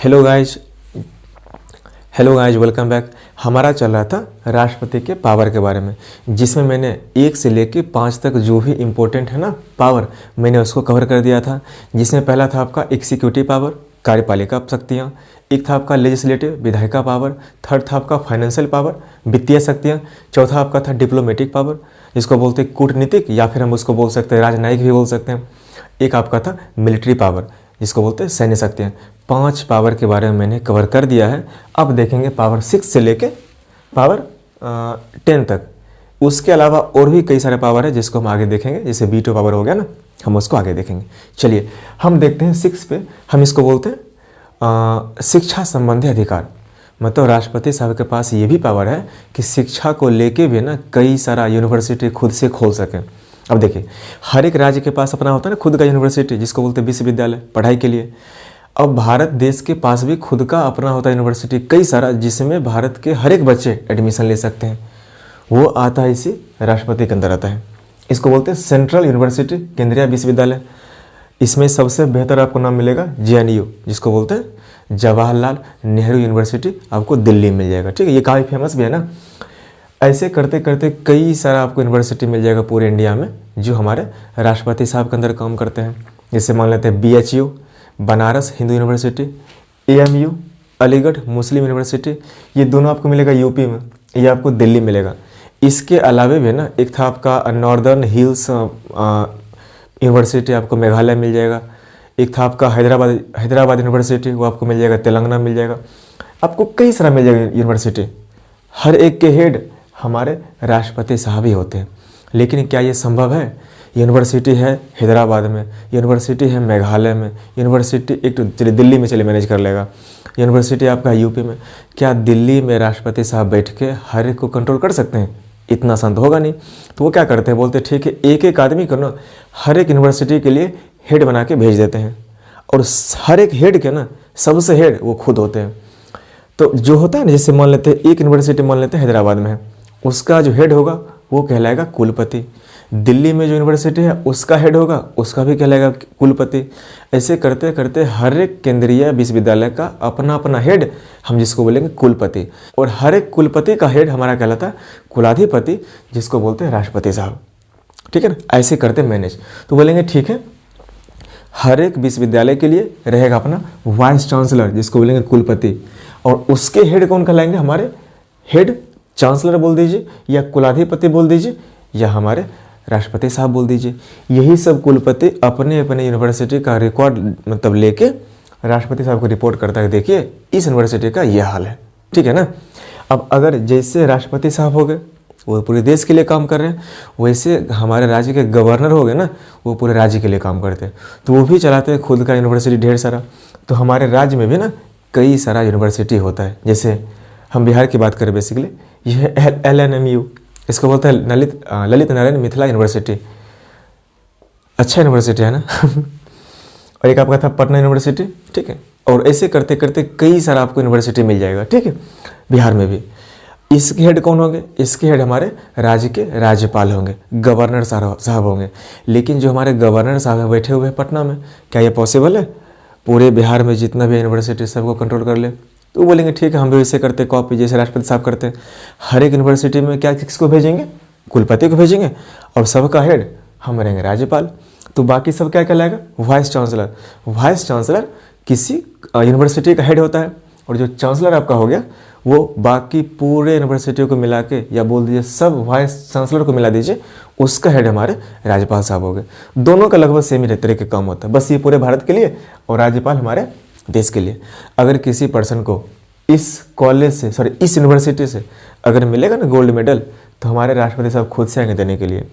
Hello guys welcome back. हमारा चल रहा था राष्ट्रपति के पावर के बारे में, जिसमें मैंने 1 से लेके 5 तक जो भी इम्पोर्टेंट है ना पावर, मैंने उसको कवर कर दिया था। जिसमें पहला था आपका एग्जीक्यूटिव पावर, कार्यपालिका शक्तियाँ। एक था आपका लेजिस्लेटिव, विधायिका पावर। थर्ड था आपका फाइनेंशियल पावर, वित्तीय शक्तियाँ। चौथा आपका था डिप्लोमेटिक पावर, जिसको बोलते हैं कूटनीतिक, या फिर हम उसको बोल सकते हैं राजनयिक भी बोल सकते हैं। एक आपका था मिलिट्री पावर, जिसको बोलते हैं सैन्य शक्तियाँ। 5 पावर के बारे में मैंने कवर कर दिया है। अब देखेंगे पावर 6 से लेके पावर 10 तक। उसके अलावा और भी कई सारे पावर है जिसको हम आगे देखेंगे, जैसे वीटो पावर हो गया ना, हम उसको आगे देखेंगे। चलिए हम देखते हैं 6 पे। हम इसको बोलते हैं शिक्षा संबंधी अधिकार। मतलब राष्ट्रपति साहब के पास ये भी पावर है कि शिक्षा को लेके भी ना कई सारा यूनिवर्सिटी खुद से खोल सकें। अब देखिए, हर एक राज्य के पास अपना होता है ना खुद का यूनिवर्सिटी, जिसको बोलते हैं विश्वविद्यालय पढ़ाई के लिए। अब भारत देश के पास भी खुद का अपना होता है यूनिवर्सिटी कई सारा, जिसमें भारत के हर एक बच्चे एडमिशन ले सकते हैं। वो आता है इसी राष्ट्रपति के अंदर आता है। इसको बोलते हैं सेंट्रल यूनिवर्सिटी, केंद्रीय विश्वविद्यालय। इसमें सबसे बेहतर आपको नाम मिलेगा JNU, जिसको बोलते हैं जवाहरलाल नेहरू यूनिवर्सिटी, आपको दिल्ली मिल जाएगा। ठीक है, ये काफ़ी फेमस भी है ना। ऐसे करते करते कई सारा आपको यूनिवर्सिटी मिल जाएगा पूरे इंडिया में, जो हमारे राष्ट्रपति साहब के अंदर काम करते हैं। जैसे मान लेते हैं BHU, Banaras Hindu university, AMU, Aligarh Muslim university. ये दोनों आपको मिलेगा यूपी में, ये आपको दिल्ली मिलेगा। इसके अलावा भी ना एक था आपका नॉर्दर्न हिल्स यूनिवर्सिटी, आपको मेघालय मिल जाएगा। एक था आपका हैदराबाद यूनिवर्सिटी, वो आपको मिल जाएगा तेलंगाना मिल जाएगा। आपको कई सारा मिल जाएगा यूनिवर्सिटी। हर एक के हेड हमारे राष्ट्रपति साहब ही होते हैं। लेकिन क्या ये संभव है? यूनिवर्सिटी है हैदराबाद में, यूनिवर्सिटी है मेघालय में, यूनिवर्सिटी एक तो चलिए दिल्ली में चलिए मैनेज कर लेगा, यूनिवर्सिटी आपका यूपी में। क्या दिल्ली में राष्ट्रपति साहब बैठ के हर एक को कंट्रोल कर सकते हैं? इतना आसान तो होगा नहीं। तो वो क्या करते हैं, बोलते ठीक है एक एक आदमी को ना हर एक यूनिवर्सिटी के लिए हेड बना के भेज देते हैं, और हर एक हेड के ना सबसे हेड वो खुद होते हैं। तो जो होता है ना, जैसे मान लेते हैं एक यूनिवर्सिटी मान लेते हैं हैदराबाद में है, उसका जो हेड होगा वो कहलाएगा कुलपति। दिल्ली में जो यूनिवर्सिटी है उसका हेड होगा, उसका भी कहलाएगा कुलपति। ऐसे करते करते हर एक केंद्रीय विश्वविद्यालय का अपना अपना हेड, हम जिसको बोलेंगे कुलपति, और हर एक कुलपति का हेड हमारा कहलाता है कुलाधिपति, जिसको बोलते हैं राष्ट्रपति साहब। ठीक है ना, ऐसे करते मैनेज। तो बोलेंगे ठीक है, हर एक विश्वविद्यालय के लिए रहेगा अपना वाइस चांसलर, जिसको बोलेंगे कुलपति, और उसके हेड कौन कहलाएंगे? हमारे हेड चांसलर बोल दीजिए, या कुलाधिपति बोल दीजिए, या हमारे राष्ट्रपति साहब बोल दीजिए। यही सब कुलपति अपने अपने यूनिवर्सिटी का रिकॉर्ड मतलब लेके राष्ट्रपति साहब को रिपोर्ट करता है, देखिए इस यूनिवर्सिटी का यह हाल है। ठीक है ना। अब अगर जैसे राष्ट्रपति साहब हो गए वो पूरे देश के लिए काम कर रहे हैं, वैसे हमारे राज्य के गवर्नर हो गए ना, वो पूरे राज्य के लिए काम करते हैं। तो वो भी चलाते हैं खुद का यूनिवर्सिटी ढेर सारा। तो हमारे राज्य में भी ना कई सारा यूनिवर्सिटी होता है। जैसे हम बिहार की बात करें, बेसिकली यह LNMU, इसको बोलते हैं ललित नारायण मिथिला यूनिवर्सिटी। अच्छा यूनिवर्सिटी है ना। और एक आपका था पटना यूनिवर्सिटी। ठीक है, और ऐसे करते करते कई सारा आपको यूनिवर्सिटी मिल जाएगा। ठीक है, बिहार में भी। इसके हेड कौन होंगे? इसके हेड हमारे राज्य के राज्यपाल होंगे, गवर्नर साहब होंगे। लेकिन जो हमारे गवर्नर साहब बैठे हुए हैं पटना में, क्या ये पॉसिबल है पूरे बिहार में जितना भी यूनिवर्सिटी सबको कंट्रोल कर ले? तो बोलेंगे ठीक है, हम भी वैसे करते कॉपी, जैसे राष्ट्रपति साहब करते हैं। हर एक यूनिवर्सिटी में क्या किसको भेजेंगे? कुलपति को भेजेंगे, और सबका हेड हम रहेंगे राज्यपाल। तो बाकी सब क्या कहलाएगा? Vice chancellor. वाइस चांसलर किसी यूनिवर्सिटी का हेड होता है, और जो चांसलर आपका हो गया वो बाकी पूरे यूनिवर्सिटी को मिला के, या बोल दीजिए सब वाइस चांसलर को मिला दीजिए, उसका हेड हमारे राज्यपाल साहब हो गए। दोनों का लगभग सेम ही तरह के काम होता है, बस ये पूरे भारत के लिए और राज्यपाल हमारे देश के लिए। अगर किसी पर्सन को इस कॉलेज से इस यूनिवर्सिटी से अगर मिलेगा ना गोल्ड मेडल, तो हमारे राष्ट्रपति साहब खुद से आएंगे देने के लिए।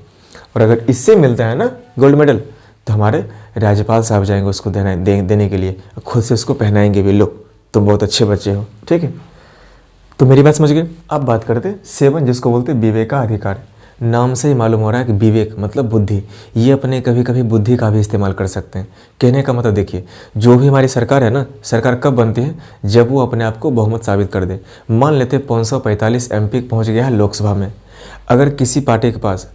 और अगर इससे मिलता है ना गोल्ड मेडल, तो हमारे राज्यपाल साहब जाएंगे उसको देने के लिए, खुद से उसको पहनाएंगे भी, लो तुम बहुत अच्छे बच्चे हो। ठीक है, तो मेरी बात समझ गए। अब बात करते 7, जिसको बोलते विवेकाधिकार। नाम से ही मालूम हो रहा है कि विवेक मतलब बुद्धि। ये अपने कभी कभी बुद्धि का भी इस्तेमाल कर सकते हैं। कहने का मतलब देखिए, जो भी हमारी सरकार है ना, सरकार कब बनती है? जब वो अपने आप को बहुमत साबित कर दे। मान लेते 545 MP पहुंच गया है लोकसभा में। अगर किसी पार्टी के पास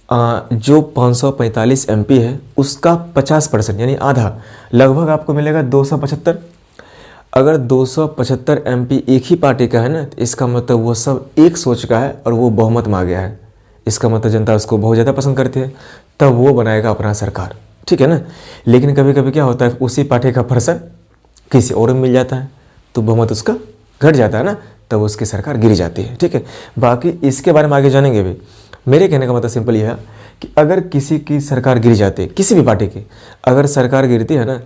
जो 545 MP है उसका 50% यानी आधा, लगभग आपको मिलेगा 275। अगर 275 MP एक ही पार्टी का है ना, तो इसका मतलब वो सब एक सोच का है और वो बहुमत में आ गया है। इसका मतलब जनता उसको बहुत ज़्यादा पसंद करती है, तब वो बनाएगा अपना सरकार, ठीक है ना। लेकिन कभी कभी क्या होता है, उसी पार्टी का पर्सन किसी और में मिल जाता है तो बहुमत उसका घट जाता है ना, तब उसकी सरकार गिर जाती है, ठीक है। बाकी इसके बारे में आगे जानेंगे भी। मेरे कहने का मतलब सिंपल यह है कि अगर किसी की सरकार गिर जाती है, किसी भी पार्टी की अगर सरकार गिरती है ना,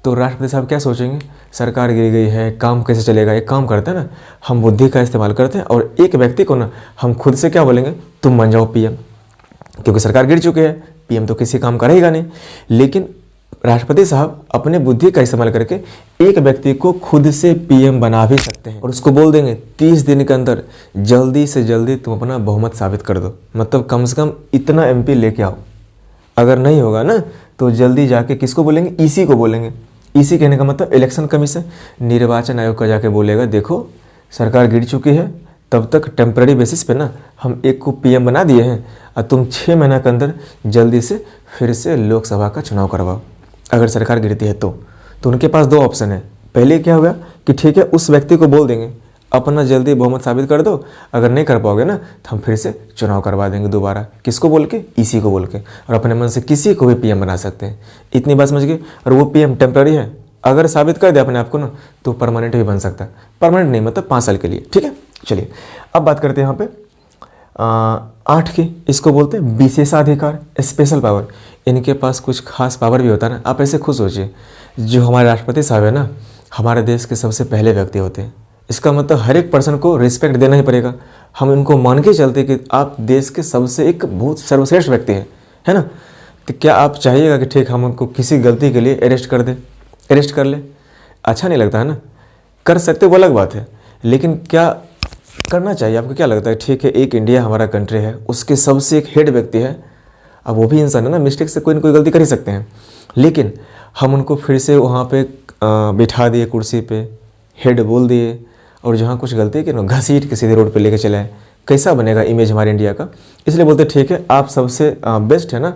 तो राष्ट्रपति साहब क्या सोचेंगे, सरकार गिर गई है, काम कैसे चलेगा। एक काम करते हैं ना, हम बुद्धि का इस्तेमाल करते हैं और एक व्यक्ति को ना हम खुद से क्या बोलेंगे, तुम बन जाओ PM, क्योंकि सरकार गिर चुकी है, PM तो किसी काम करेगा नहीं। लेकिन राष्ट्रपति साहब अपने बुद्धि का इस्तेमाल करके एक व्यक्ति को खुद से PM बना भी सकते हैं और उसको बोल देंगे 30 दिन के अंदर जल्दी से जल्दी तुम अपना बहुमत साबित कर दो, मतलब कम से कम इतना MP लेके आओ। अगर नहीं होगा ना तो जल्दी जाके किसको बोलेंगे, EC को बोलेंगे। EC कहने का मतलब इलेक्शन कमीशन, निर्वाचन आयोग का जाके बोलेगा देखो सरकार गिर चुकी है, तब तक टेम्पररी बेसिस पे ना हम एक को PM बना दिए हैं और तुम 6 महीना के अंदर जल्दी से फिर से लोकसभा का चुनाव करवाओ। अगर सरकार गिरती है तो उनके पास 2 ऑप्शन है। पहले क्या होगा कि ठीक है उस व्यक्ति को बोल देंगे अपना जल्दी बहुमत साबित कर दो, अगर नहीं कर पाओगे ना तो हम फिर से चुनाव करवा देंगे दोबारा। किसको बोल के, EC को बोल के, और अपने मन से किसी को भी PM बना सकते हैं। इतनी बात समझ गए। और वो PM टेम्पररी है, अगर साबित कर दे अपने आप को ना तो परमानेंट भी बन सकता है। परमानेंट नहीं मतलब 5 साल के लिए, ठीक है। चलिए अब बात करते हैं यहाँ पे 8 की, इसको बोलते हैं विशेषाधिकार, स्पेशल पावर। इनके पास कुछ खास पावर भी होता है ना। आप ऐसे खुद सोचिए, जो हमारे राष्ट्रपति साहब है ना, हमारे देश के सबसे पहले व्यक्ति होते हैं। इसका मतलब हर एक पर्सन को रिस्पेक्ट देना ही पड़ेगा। हम इनको मान के चलते कि आप देश के सबसे एक बहुत सर्वश्रेष्ठ व्यक्ति हैं, है ना। तो क्या आप चाहिएगा कि ठीक हम उनको किसी गलती के लिए अरेस्ट कर दें, अरेस्ट कर ले? अच्छा नहीं लगता है ना। कर सकते वो अलग बात है, लेकिन क्या करना चाहिए आपको, क्या लगता है? ठीक है एक इंडिया हमारा कंट्री है, उसके सबसे एक हेड व्यक्ति है, अब वो भी इंसान है ना, मिस्टेक से कोई ना कोई गलती कर ही सकते हैं। लेकिन हम उनको फिर से वहाँ पे बिठा दिए कुर्सी पे, हेड बोल दिए, और जहाँ कुछ गलती की ना घसीट के सीधे रोड पे लेके चले आए। कैसा बनेगा इमेज हमारे इंडिया का? इसलिए बोलते ठीक है आप सबसे बेस्ट है ना,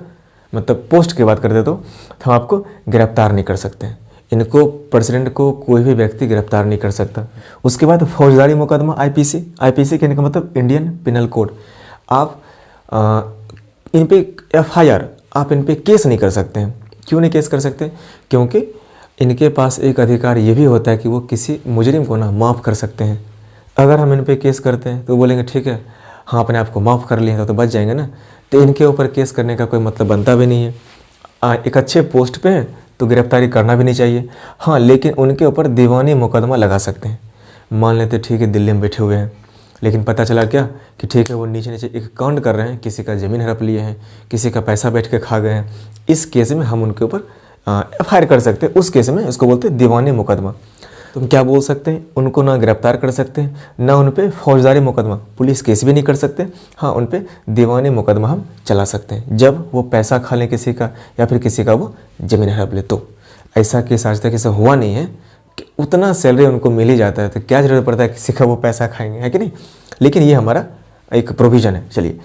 मतलब पोस्ट की बात करते तो हम आपको गिरफ्तार नहीं कर सकते हैं। इनको प्रेसिडेंट को कोई भी व्यक्ति गिरफ्तार नहीं कर सकता। उसके बाद फौजदारी मुकदमा IPC कहने का मतलब इंडियन पिनल कोड। आप इन पे FIR, आप इन पे केस नहीं कर सकते हैं। क्यों नहीं केस कर सकते? क्योंकि इनके पास एक अधिकार ये भी होता है कि वो किसी मुजरिम को ना माफ़ कर सकते हैं। अगर हम इन पे केस करते हैं तो बोलेंगे ठीक है हाँ अपने आप को माफ़ कर लिए तो बच जाएंगे ना, तो इनके ऊपर केस करने का कोई मतलब बनता भी नहीं है। एक अच्छे पोस्ट पे हैं तो गिरफ्तारी करना भी नहीं चाहिए। हाँ लेकिन उनके ऊपर दीवानी मुकदमा लगा सकते हैं। मान लेते ठीक है दिल्ली में बैठे हुए हैं, लेकिन पता चला क्या कि ठीक है वो नीचे नीचे एक कांड कर रहे हैं, किसी का ज़मीन हड़प लिए हैं, किसी का पैसा बैठ के खा गए हैं। इस केस में हम उनके ऊपर FIR कर सकते हैं। उस केस में इसको बोलते हैं दीवानी मुकदमा। तुम क्या बोल सकते हैं, उनको ना गिरफ्तार कर सकते हैं, ना उन पे फौजदारी मुकदमा पुलिस केस भी नहीं कर सकते। हाँ उन पे दीवानी मुकदमा हम चला सकते हैं जब वो पैसा खा लें किसी का, या फिर किसी का वो ज़मीन हड़प ले। तो ऐसा केस आज तक ऐसा हुआ नहीं है कि उतना सैलरी उनको मिल ही जाता है, तो क्या ज़रूरत पड़ता है किसी का वो पैसा खाएंगे, है कि नहीं। लेकिन ये हमारा एक प्रोविज़न है। चलिए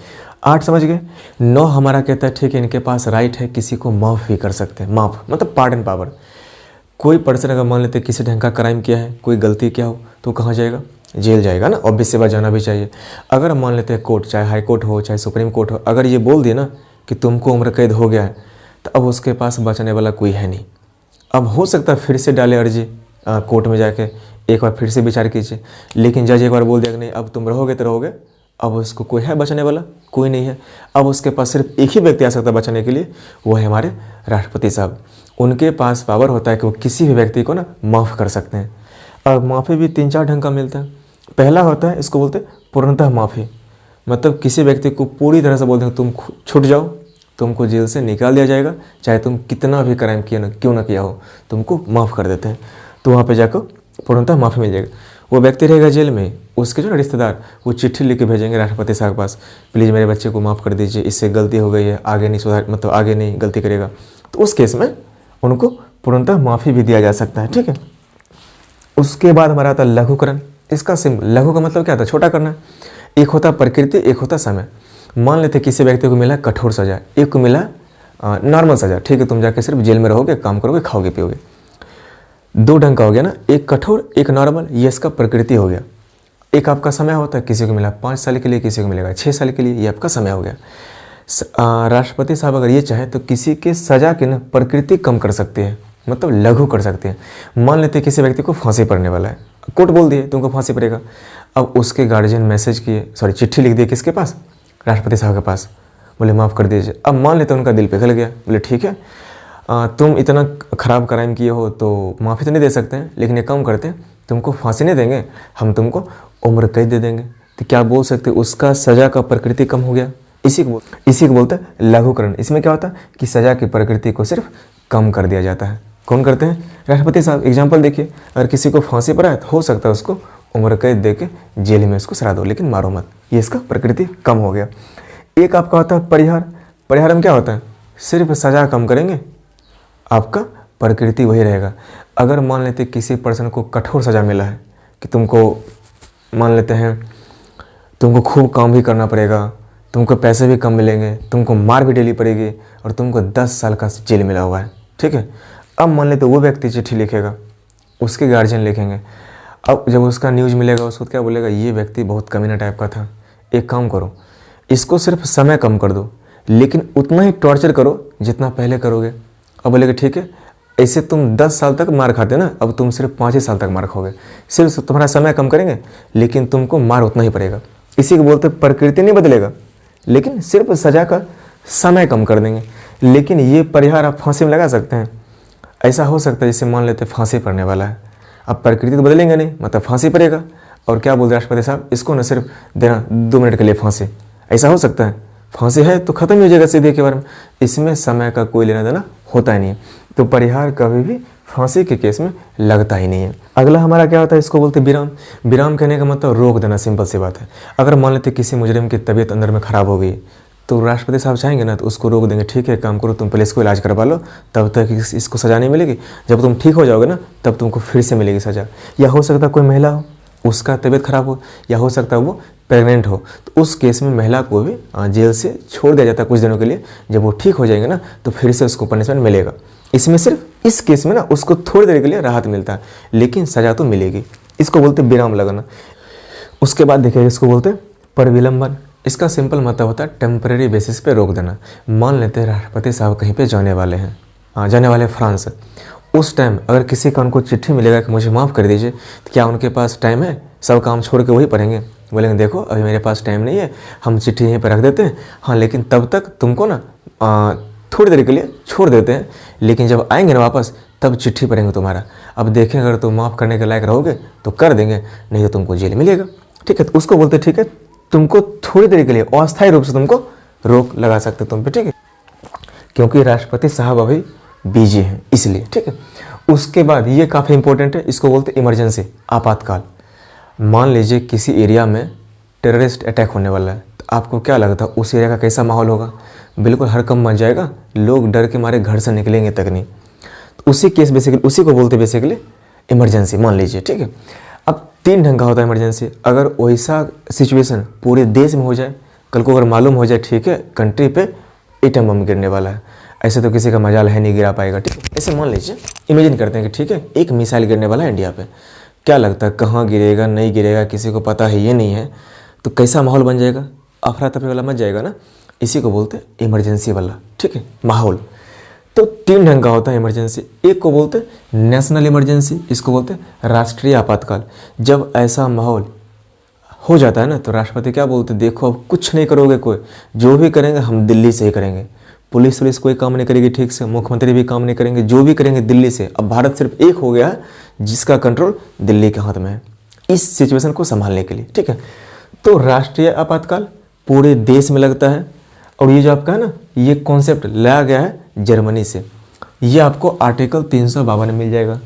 8 समझ गए। 9 हमारा कहता है ठीक है इनके पास राइट है किसी को माफ़ भी कर सकते हैं। माफ़ मतलब पार्डन पावर। कोई पर्सन अगर मान लेते किसी ढंग का क्राइम किया है, कोई गलती किया हो, तो कहाँ जाएगा? जेल जाएगा ना, ऑब्वियस सी बात जाना भी चाहिए। अगर मान लेते हैं कोर्ट, चाहे हाई कोर्ट हो चाहे सुप्रीम कोर्ट हो, अगर ये बोल दिए ना कि तुमको उम्र कैद हो गया है, तो अब उसके पास बचाने वाला कोई है नहीं। अब हो सकता है फिर से डाले अर्जी कोर्ट में जाके, एक बार फिर से विचार कीजिए। लेकिन जज एक बार बोल दिया कि नहीं अब तुम रहोगे तो रहोगे, अब उसको कोई है बचाने वाला? कोई नहीं है। अब उसके पास सिर्फ एक ही व्यक्ति आ सकता है बचाने के लिए, वो है हमारे राष्ट्रपति साहब। उनके पास पावर होता है कि वो किसी भी व्यक्ति को ना माफ़ कर सकते हैं। और माफ़ी भी 3-4 ढंग का मिलता है। पहला होता है इसको बोलते हैं पूर्णतः माफ़ी, मतलब किसी व्यक्ति को पूरी तरह से बोल देंगे तुम छूट जाओ, तुमको जेल से निकाल दिया जाएगा, चाहे तुम कितना भी क्राइम किया ना क्यों ना किया हो, तुमको माफ़ कर देते हैं। तो वहाँ पे जाकर पूर्णतः माफ़ी मिल जाएगी। वो व्यक्ति रहेगा जेल में, उसके जो रिश्तेदार वो चिट्ठी लिख के भेजेंगे राष्ट्रपति साहब के पास, प्लीज़ मेरे बच्चे को माफ़ कर दीजिए, इससे गलती हो गई है, आगे नहीं सुधार, मतलब आगे नहीं गलती करेगा। तो उस केस में उनको पूर्णतः माफ़ी भी दिया जा सकता है, ठीक है। उसके बाद हमारा आता है लघुकरण। इसका लघु का मतलब क्या था? छोटा करना। एक होता प्रकृति, एक होता समय। मान लेते किसी व्यक्ति को मिला कठोर सजा, एक को मिला नॉर्मल सजा, ठीक है तुम जाके सिर्फ जेल में रहोगे, काम करोगे, खाओगे पियोगे। दो ढंग का हो गया ना, एक कठोर एक नॉर्मल, ये इसका प्रकृति हो गया। एक आपका समय होता है, किसी को मिला 5 साल के लिए, किसी को मिलेगा 6 साल के लिए, ये आपका समय हो गया। राष्ट्रपति साहब अगर ये चाहे तो किसी के सज़ा की ना प्रकृति कम कर सकते हैं, मतलब लघु कर सकते हैं। मान लेते किसी व्यक्ति को फांसी पड़ने वाला है, कोर्ट बोल दिए तुमको फांसी पड़ेगा। अब उसके गार्जियन मैसेज किए, चिट्ठी लिख दिए किसके पास, राष्ट्रपति साहब के पास, बोले माफ़ कर दीजिए। अब मान लेते उनका दिल पिघल गया, बोले ठीक है तुम इतना ख़राब क्राइम किए हो तो माफ़ी तो नहीं दे सकते हैं, लेकिन ये काम करते हैं, तुमको फांसी नहीं देंगे, हम तुमको उम्र कैद दे देंगे। तो क्या बोल सकते, उसका सज़ा का प्रकृति कम हो गया। इसी को बोलते हैं लघुकरण। इसमें क्या होता है कि सज़ा की प्रकृति को सिर्फ कम कर दिया जाता है। कौन करते हैं, राष्ट्रपति साहब। एग्जाम्पल देखिए, अगर किसी को फांसी पड़ा है तो हो सकता है उसको उम्र कैद दे के जेल में उसको सजा दो, लेकिन मारो मत, ये इसका प्रकृति कम हो गया। एक आपका होता है परिहार। परिहार में क्या होता है, सिर्फ सज़ा कम करेंगे, आपका प्रकृति वही रहेगा। अगर मान लेते किसी पर्सन को कठोर सज़ा मिला है कि तुमको, मान लेते हैं तुमको खूब काम भी करना पड़ेगा, तुमको पैसे भी कम मिलेंगे, तुमको मार भी डेली पड़ेगी और तुमको 10 साल का जेल मिला हुआ है, ठीक है। अब मान लेते वो व्यक्ति चिट्ठी लिखेगा, उसके गार्जियन लिखेंगे। अब जब उसका न्यूज़ मिलेगा उसको क्या बोलेगा, ये व्यक्ति बहुत कमीना टाइप का था, एक काम करो इसको सिर्फ समय कम कर दो, लेकिन उतना ही टॉर्चर करो जितना पहले करोगे। अब बोलेगा ठीक है, ऐसे तुम 10 साल तक मार खाते ना, अब तुम सिर्फ 5 ही साल तक मार खाओगे, सिर्फ तुम्हारा समय कम करेंगे लेकिन तुमको मार उतना ही पड़ेगा। इसी को बोलते प्रकृति नहीं बदलेगा, लेकिन सिर्फ सज़ा का समय कम कर देंगे। लेकिन ये परिहार आप फांसी में लगा सकते हैं। ऐसा हो सकता है जैसे मान लेते फांसी पड़ने वाला है, अब प्रकृति तो बदलेंगे नहीं, मतलब फांसी पड़ेगा, और क्या बोलते राष्ट्रपति साहब, इसको न सिर्फ देना 2 मिनट के लिए फांसी। ऐसा हो सकता है, फांसी है तो ख़त्म हो जाएगा सीधे के बारे में, इसमें समय का कोई लेना देना होता ही नहीं है। तो परिहार कभी भी फांसी के केस में लगता ही नहीं है। अगला हमारा क्या होता है, इसको बोलते विराम। विराम कहने का मतलब रोक देना, सिंपल सी बात है। अगर मान लेते किसी मुजरिम की तबीयत अंदर में ख़राब हो गई तो राष्ट्रपति साहब चाहेंगे ना तो उसको रोक देंगे, ठीक है काम करो, तुम पहले इसको इलाज करवा लो, तब तक इसको सज़ा नहीं मिलेगी, जब तुम ठीक हो जाओगे ना तब तुमको फिर से मिलेगी सज़ा। या हो सकता है कोई महिला हो, उसका तबीयत खराब हो, या हो सकता है वो प्रेग्नेंट हो, तो उस केस में महिला को भी जेल से छोड़ दिया जाता है कुछ दिनों के लिए। जब वो ठीक हो जाएंगे ना तो फिर से उसको पनिशमेंट मिलेगा। इसमें सिर्फ इस केस में ना उसको थोड़ी देर के लिए राहत मिलता है, लेकिन सज़ा तो मिलेगी। इसको बोलते विराम लगाना। उसके बाद देखिए इसको बोलते परविलंबन। इसका सिंपल मतलब होता है टेम्परेरी बेसिस पे रोक देना। मान लेते हैं राष्ट्रपति साहब कहीं पे जाने वाले हैं, जाने वाले फ्रांस, उस टाइम अगर किसी का उनको चिट्ठी मिलेगा कि मुझे माफ़ कर दीजिए, तो क्या उनके पास टाइम है, सब काम छोड़ के वही पढ़ेंगे? बोलेंगे देखो अभी मेरे पास टाइम नहीं है, हम चिट्ठी यहीं पर रख देते हैं, हाँ लेकिन तब तक तुमको ना थोड़ी देर के लिए छोड़ देते हैं, लेकिन जब आएंगे ना वापस तब चिट्ठी पढ़ेंगे तुम्हारा। अब देखें अगर तुम माफ़ करने के लायक रहोगे तो कर देंगे, नहीं तो तुमको जेल मिलेगा, ठीक है। तो उसको बोलते ठीक है, तुमको थोड़ी देर के लिए अस्थायी रूप से तुमको रोक लगा सकते तुम पे, ठीक है, क्योंकि राष्ट्रपति साहब अभी बिजी हैं इसलिए, ठीक है। उसके बाद ये काफ़ी इंपॉर्टेंट है, इसको बोलते इमरजेंसी, आपातकाल। मान लीजिए किसी एरिया में टेररिस्ट अटैक होने वाला है, तो आपको क्या लगता है उस एरिया का कैसा माहौल होगा? बिल्कुल हड़कंप मच जाएगा, लोग डर के मारे घर से निकलेंगे तक नहीं। तो उसी केस बेसिकली उसी को बोलते बेसिकली इमरजेंसी, मान लीजिए, ठीक है। अब 3 ढंग का होता है इमरजेंसी। अगर वैसा सिचुएशन पूरे देश में हो जाए, कल को अगर मालूम हो जाए ठीक है कंट्री पे एटम बम गिरने वाला है, ऐसे तो किसी का मजाल है नहीं गिरा पाएगा, ठीक है। ऐसे मान लीजिए इमेजिन करते हैं कि ठीक है एक मिसाइल गिरने वाला है इंडिया पे, क्या लगता है कहाँ गिरेगा नहीं गिरेगा किसी को पता है ये नहीं है, तो कैसा माहौल बन जाएगा? अफरा तफरी वाला मच जाएगा ना, इसी को बोलते हैं इमरजेंसी वाला, ठीक है, माहौल। तो 3 ढंग का होता है इमरजेंसी। एक को बोलते हैं नेशनल इमरजेंसी, इसको बोलते हैं राष्ट्रीय आपातकाल। जब ऐसा माहौल हो जाता है ना तो राष्ट्रपति क्या बोलते हैं, देखो अब कुछ नहीं करोगे, कोई जो भी करेंगे हम दिल्ली से ही करेंगे, पुलिस कोई काम नहीं करेगी ठीक से, मुख्यमंत्री भी काम नहीं करेंगे, जो भी करेंगे दिल्ली से। अब भारत सिर्फ एक हो गया है जिसका कंट्रोल दिल्ली के हाथ में है इस सिचुएशन को संभालने के लिए, ठीक है। तो राष्ट्रीय आपातकाल पूरे देश में लगता है, और ये जो आपका है ना ये कॉन्सेप्ट लाया गया है जर्मनी से, ये आपको आर्टिकल 352 में मिल जाएगा।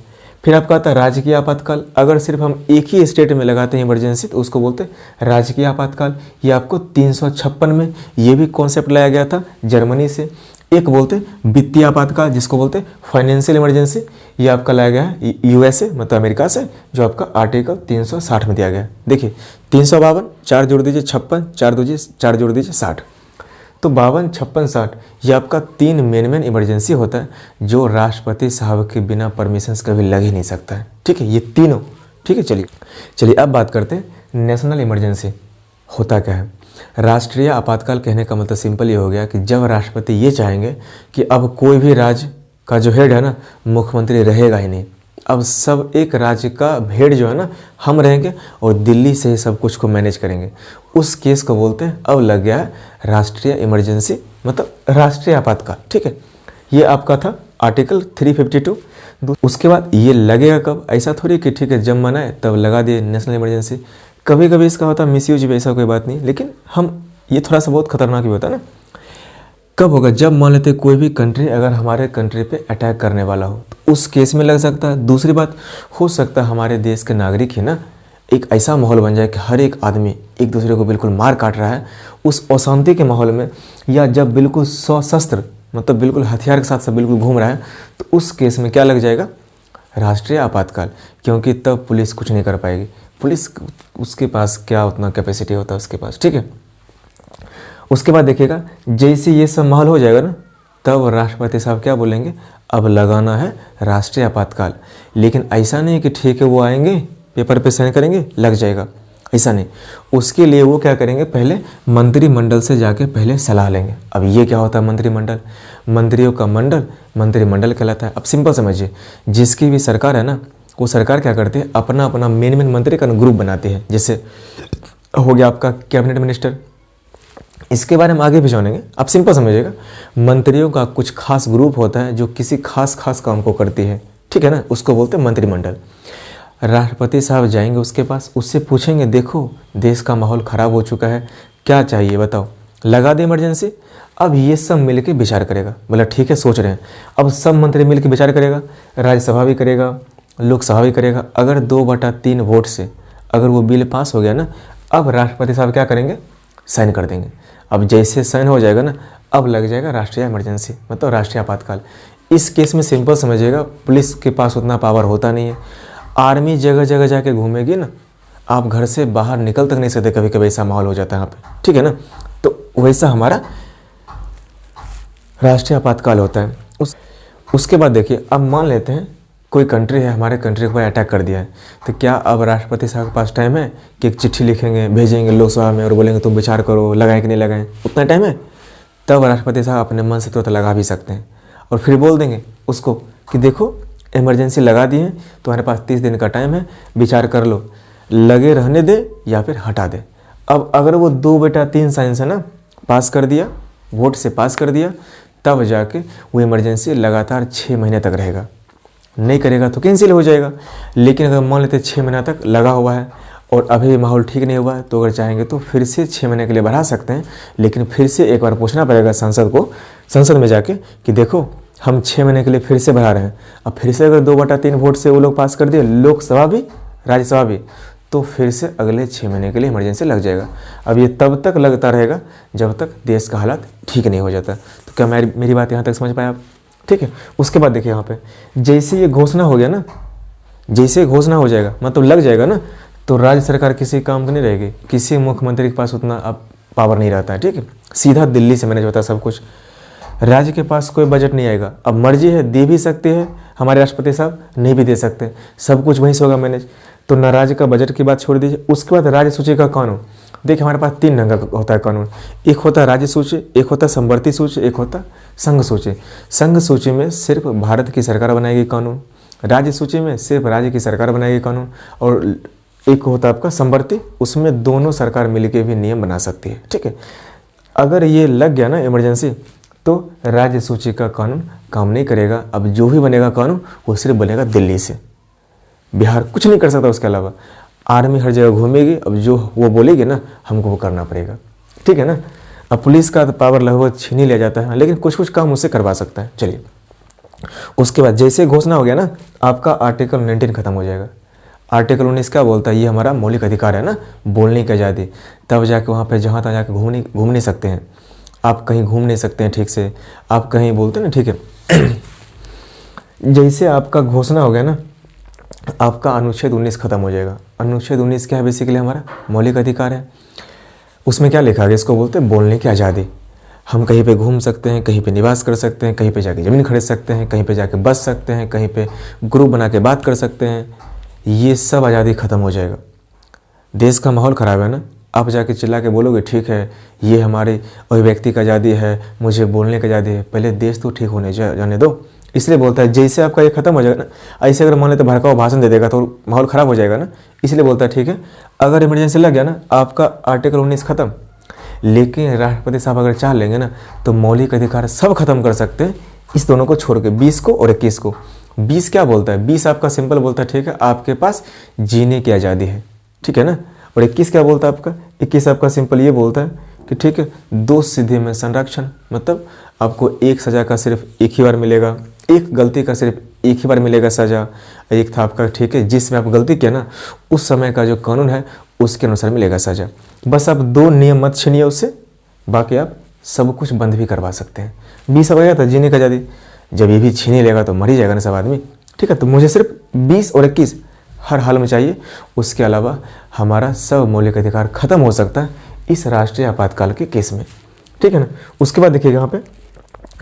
फिर आपका आता है राजकीय आपातकाल। अगर सिर्फ हम एक ही स्टेट में लगाते हैं इमरजेंसी तो उसको बोलते हैं राजकीय आपातकाल, ये आपको 356 में ये भी कॉन्सेप्ट लाया गया था जर्मनी से। एक बोलते हैं वित्तीय आपातकाल, जिसको बोलते हैं फाइनेंशियल इमरजेंसी, ये आपका लाया गया है यूएसए मतलब अमेरिका से, जो आपका आर्टिकल 360 में दिया गया है। देखिए 352 4 जोड़ दीजिए 56, 4 जोड़ दीजिए 60, तो 52, 56, 60 ये आपका 3 मेन इमरजेंसी होता है जो राष्ट्रपति साहब के बिना परमिशन कभी लग ही नहीं सकता है। ठीक है, ये तीनों। ठीक है, चलिए अब बात करते हैं नेशनल इमरजेंसी होता क्या है। राष्ट्रीय आपातकाल कहने का मतलब सिंपल ये हो गया कि जब राष्ट्रपति ये चाहेंगे कि अब कोई भी राज्य का जो हेड है ना, मुख्यमंत्री रहेगा ही नहीं, अब सब एक राज्य का हेड जो है ना हम रहेंगे और दिल्ली से ही सब कुछ को मैनेज करेंगे, उस केस को बोलते हैं अब लग गया है राष्ट्रीय इमरजेंसी, मतलब राष्ट्रीय आपातकाल। ठीक है, ये आपका था आर्टिकल 352। उसके बाद ये लगेगा कब, ऐसा थोड़ी कि ठीक है जब मना है तब लगा दिए नेशनल इमरजेंसी। कभी कभी इसका होता है मिसयूज भी, ऐसा कोई बात नहीं, लेकिन हम ये थोड़ा सा बहुत खतरनाक भी होता है ना। कब होगा, जब मान लेते कोई भी कंट्री अगर हमारे कंट्री पे अटैक करने वाला हो तो उस केस में लग सकता है। दूसरी बात हो सकता है हमारे देश के नागरिक ही ना एक ऐसा माहौल बन जाए कि हर एक आदमी एक दूसरे को बिल्कुल मार काट रहा है, उस अशांति के माहौल में, या जब बिल्कुल सशस्त्र मतलब बिल्कुल हथियार के साथ सब बिल्कुल घूम रहा है, तो उस केस में क्या लग जाएगा, राष्ट्रीय आपातकाल। क्योंकि तब पुलिस कुछ नहीं कर पाएगी, पुलिस उसके पास क्या उतना कैपेसिटी होता है उसके पास। ठीक है, उसके बाद देखिएगा जैसे ये सब माहौल हो जाएगा ना, तब राष्ट्रपति साहब क्या बोलेंगे, अब लगाना है राष्ट्रीय आपातकाल। लेकिन ऐसा नहीं कि ठीक है वो आएंगे पेपर पे साइन करेंगे लग जाएगा, ऐसा नहीं। उसके लिए वो क्या करेंगे, पहले मंत्रिमंडल से जाके पहले सलाह लेंगे। अब ये क्या होता है मंत्रिमंडल, मंत्रियों का मंडल मंत्रिमंडल कहलाता है। अब सिंपल समझिए, जिसकी भी सरकार है ना, वो सरकार क्या करती है, अपना अपना मेन मंत्री का ग्रुप बनाती है। जैसे हो गया आपका कैबिनेट मिनिस्टर, इसके बारे में आगे भी जानेंगे, आप सिंपल समझिएगा। मंत्रियों का कुछ खास ग्रुप होता है जो किसी खास काम को करती है, ठीक है ना, उसको बोलते हैं मंत्रिमंडल। राष्ट्रपति साहब जाएंगे उसके पास, उससे पूछेंगे देखो देश का माहौल ख़राब हो चुका है, क्या चाहिए बताओ, लगा दे इमरजेंसी। अब ये सब मिलके विचार करेगा, बोला ठीक है सोच रहे हैं। अब सब मंत्री मिलके विचार करेगा, राज्यसभा भी करेगा, लोकसभा भी करेगा। अगर 2/3 वोट से अगर वो बिल पास हो गया ना, अब राष्ट्रपति साहब क्या करेंगे, साइन कर देंगे। अब जैसे साइन हो जाएगा ना, अब लग जाएगा राष्ट्रीय इमरजेंसी, मतलब राष्ट्रीय आपातकाल। इस केस में सिंपल समझिएगा, पुलिस के पास उतना पावर होता नहीं है, आर्मी जगह जगह जाके घूमेगी ना, आप घर से बाहर निकल तक नहीं सकते, कभी कभी ऐसा माहौल हो जाता है यहाँ पे, ठीक है ना। तो वैसा हमारा राष्ट्रीय आपातकाल होता है। उसके बाद देखिए, अब मान लेते हैं कोई कंट्री है, हमारे कंट्री के ऊपर अटैक कर दिया है, तो क्या अब राष्ट्रपति साहब के पास टाइम है कि एक चिट्ठी लिखेंगे भेजेंगे लोकसभा में और बोलेंगे तुम विचार करो लगाएं कि नहीं लगाएं, उतना टाइम है? तब राष्ट्रपति साहब अपने मन से तो लगा भी सकते हैं और फिर बोल देंगे उसको कि देखो इमरजेंसी लगा दिए हैं, तुम्हारे पास 30 दिन का टाइम है, विचार कर लो, लगे रहने दे या फिर हटा दे। अब अगर वो 2/3 साइन से ना पास कर दिया, वोट से पास कर दिया, तब जाके वो इमरजेंसी लगातार 6 महीने तक रहेगा। नहीं करेगा तो कैंसिल हो जाएगा। लेकिन अगर मान लेते 6 महीना तक लगा हुआ है और अभी माहौल ठीक नहीं हुआ है, तो अगर चाहेंगे तो फिर से 6 महीने के लिए बढ़ा सकते हैं। लेकिन फिर से एक बार पूछना पड़ेगा संसद को, संसद में जाके कि देखो हम 6 महीने के लिए फिर से बढ़ा रहे हैं। अब फिर से अगर 2/3 वोट से वो लोग पास कर दिए, लोकसभा भी राज्यसभा भी, तो फिर से अगले 6 महीने के लिए इमरजेंसी लग जाएगा। अब ये तब तक लगता रहेगा जब तक देश का हालात ठीक नहीं हो जाता। तो क्या मेरी बात यहाँ तक समझ पाए आप? ठीक है। उसके बाद देखिए यहाँ पे जैसे ये घोषणा हो गया ना, जैसे घोषणा हो जाएगा मतलब लग जाएगा ना, तो राज्य सरकार किसी काम की नहीं रहेगी, किसी मुख्यमंत्री के पास उतना अब पावर नहीं रहता है। ठीक है, सीधा दिल्ली से मैनेज होता है सब कुछ, राज्य के पास कोई बजट नहीं आएगा। अब मर्जी है दे भी सकते हैं हमारे राष्ट्रपति साहब, नहीं भी दे सकते, सब कुछ वहीं से होगा मैनेज। तो न राज्य का बजट की बात छोड़ दीजिए। उसके बाद राज्य सूची का कानून, देखिए हमारे पास 3 ढंग का होता है कानून। एक होता है राज्य सूची, एक होता है संवर्ती सूची, एक होता है संघ सूची। संघ सूची में सिर्फ भारत की सरकार बनाएगी कानून, राज्य सूची में सिर्फ राज्य की सरकार बनाएगी कानून, और एक होता है आपका संवर्ती, उसमें दोनों सरकार मिलकर भी नियम बना सकती है। ठीक है, अगर ये लग गया ना इमरजेंसी, तो राज्य सूची का कानून काम नहीं करेगा। अब जो भी बनेगा कानून वो सिर्फ बनेगा दिल्ली से, बिहार कुछ नहीं कर सकता उसके अलावा। आर्मी हर जगह घूमेगी, अब जो वो बोलेगी ना हमको वो करना पड़ेगा। ठीक है ना। अब पुलिस का तो पावर लगभग छीन ही लिया जाता है, लेकिन कुछ कुछ काम उससे करवा सकता है। चलिए, उसके बाद जैसे घोषणा हो गया ना, आपका आर्टिकल 19 खत्म हो जाएगा। आर्टिकल 19 क्या बोलता है, ये हमारा मौलिक अधिकार है ना, बोलने की आज़ादी। तब जाके वहाँ पे जहाँ तहाँ जाके घूम नहीं सकते हैं आप, कहीं घूम नहीं सकते हैं ठीक से, आप कहीं बोलते हैं ना। ठीक है, जैसे आपका घोषणा हो गया ना, आपका अनुच्छेद 19 खत्म हो जाएगा। अनुच्छेद 19 क्या है, बेसिकली हमारा मौलिक अधिकार है। उसमें क्या लिखा गया, इसको बोलते हैं बोलने की आज़ादी। हम कहीं पे घूम सकते हैं, कहीं पे निवास कर सकते हैं, कहीं पे जाके ज़मीन खरीद सकते हैं, कहीं पे जाके बस सकते हैं, कहीं पे ग्रुप बना के बात कर सकते हैं। ये सब आज़ादी ख़त्म हो जाएगा। देश का माहौल ख़राब है ना, आप जाके चिल्ला के बोलोगे ठीक है ये हमारी अभिव्यक्ति का आज़ादी है, मुझे बोलने की आज़ादी है, पहले देश तो ठीक होने जाने दो। इसलिए बोलता है जैसे आपका ये ख़त्म हो जाएगा ना, ऐसे अगर मान लेते भड़काऊ भाषण दे देगा तो माहौल ख़राब हो जाएगा ना। इसलिए बोलता है ठीक है अगर इमरजेंसी लग गया ना, आपका आर्टिकल 19 ख़त्म, लेकिन राष्ट्रपति साहब अगर चाह लेंगे ना तो मौलिक अधिकार सब खत्म कर सकते हैं, इस दोनों को छोड़ के, 20 को और 21 को। 20 क्या बोलता है, 20 आपका सिंपल बोलता है ठीक है आपके पास जीने की आज़ादी है, ठीक है ना। और 21 क्या बोलता है आपका, 21 आपका सिंपल ये बोलता है कि ठीक है दो सीधे में संरक्षण, मतलब आपको एक सज़ा का सिर्फ एक ही बार मिलेगा, एक गलती का सिर्फ एक ही बार मिलेगा सज़ा। एक था आपका ठीक है जिसमें आप गलती किया ना उस समय का जो कानून है उसके अनुसार मिलेगा सज़ा। बस आप 2 नियम मत छीनिए उससे, बाकी आप सब कुछ बंद भी करवा सकते हैं। 20 हो गया था जीने का आज़ादी, जब ये भी छीन ही लेगा तो मर ही जाएगा ना सब आदमी, ठीक है। तो मुझे सिर्फ 20 और 21 हर हाल में चाहिए, उसके अलावा हमारा सब मौलिक अधिकार खत्म हो सकता है इस राष्ट्रीय आपातकाल के केस में, ठीक है ना। उसके बाद देखिएगा यहाँ पे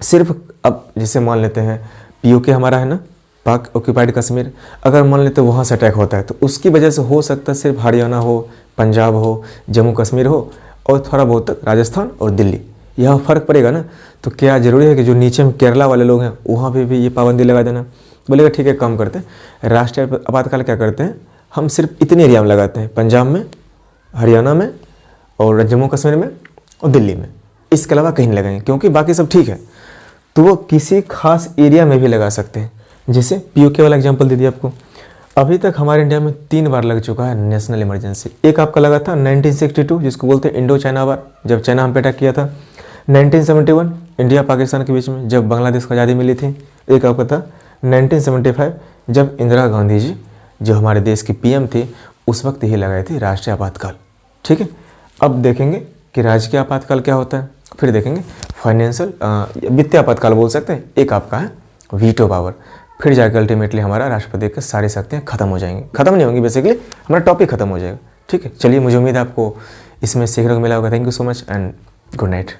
सिर्फ अब जैसे मान लेते हैं पीओके हमारा है ना, पाक ऑक्यूपाइड कश्मीर, अगर मान लेते वहाँ से अटैक होता है तो उसकी वजह से हो सकता है सिर्फ हरियाणा हो, पंजाब हो, जम्मू कश्मीर हो और थोड़ा बहुत तक राजस्थान और दिल्ली, यहाँ फ़र्क पड़ेगा ना। तो क्या ज़रूरी है कि जो नीचे में केरला वाले लोग हैं वहाँ पे भी ये पाबंदी लगा देना। बोलेगा ठीक है काम करते हैं, राष्ट्रीय आपातकाल क्या करते हैं हम सिर्फ इतने एरिया में लगाते हैं, पंजाब में, हरियाणा में और जम्मू कश्मीर में और दिल्ली में, इसके अलावा कहीं नहीं लगाएंगे क्योंकि बाकी सब ठीक है। तो वो किसी खास एरिया में भी लगा सकते हैं। जैसे पीओके वाला एग्जांपल दे दिया आपको, अभी तक हमारे इंडिया में 3 बार लग चुका है नेशनल इमरजेंसी। एक आपका लगा था 1962 जिसको बोलते हैं इंडो चाइना वार, जब चाइना हम पे अटैक किया था। 1971 इंडिया पाकिस्तान के बीच में जब बांग्लादेश को आज़ादी मिली थी। एक आपका था 1975 जब इंदिरा गांधी जी जो हमारे देश की पीएम थी उस वक्त ही लगाए थे राष्ट्रीय आपातकाल, ठीक है। अब देखेंगे कि राजकीय आपातकाल क्या होता है, फिर देखेंगे फाइनेंशियल वित्तीय आपातकाल बोल सकते हैं। एक आपका है वीटो पावर, फिर जाकर अल्टीमेटली हमारा राष्ट्रपति की सारी शक्तियाँ खत्म हो जाएंगी, खत्म नहीं होंगी, बेसिकली हमारा टॉपिक खत्म हो जाएगा, ठीक है। चलिए मुझे उम्मीद है आपको इसमें सीखने को मिला होगा। Thank you so much and good night.